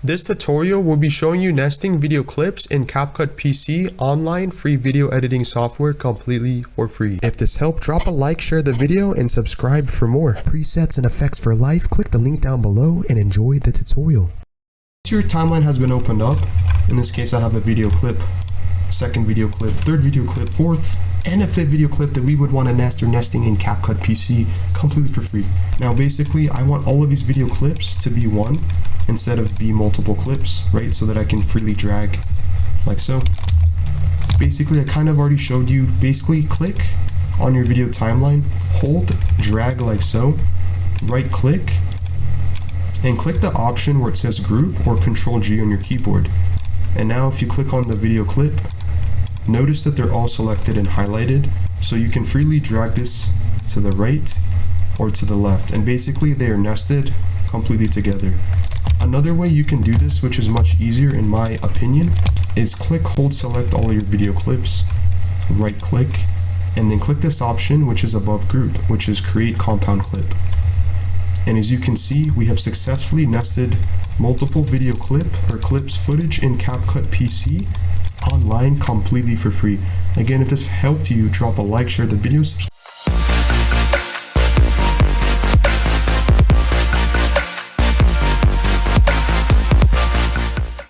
This tutorial will be showing you nesting video clips in Capcut PC online free video editing software completely for free. If this helped, drop a like, share the video, and subscribe for more. Presets and effects for life, click the link down below and enjoy the tutorial. Once your timeline has been opened up, in this case I have a video clip, second video clip, third video clip, fourth, and a fifth video clip that we would want to nest or nesting in Capcut PC completely for free. Now basically I want all of these video clips to be one instead of be multiple clips, right? So that I can freely drag like so. Basically I kind of already showed you, basically click on your video timeline, hold, drag like so, right click, and click the option where it says group or Control G on your keyboard. And now if you click on the video clip, notice that they're all selected and highlighted, so you can freely drag this to the right or to the left, and basically they are nested completely together. Another way you can do this, which is much easier in my opinion, is click, hold, select all your video clips, right click, and then click this option which is above group, which is create compound clip. And as you can see, we have successfully nested multiple video clips footage in Capcut PC online completely for free. Again, if this helped you, drop a like, share the video, subscribe.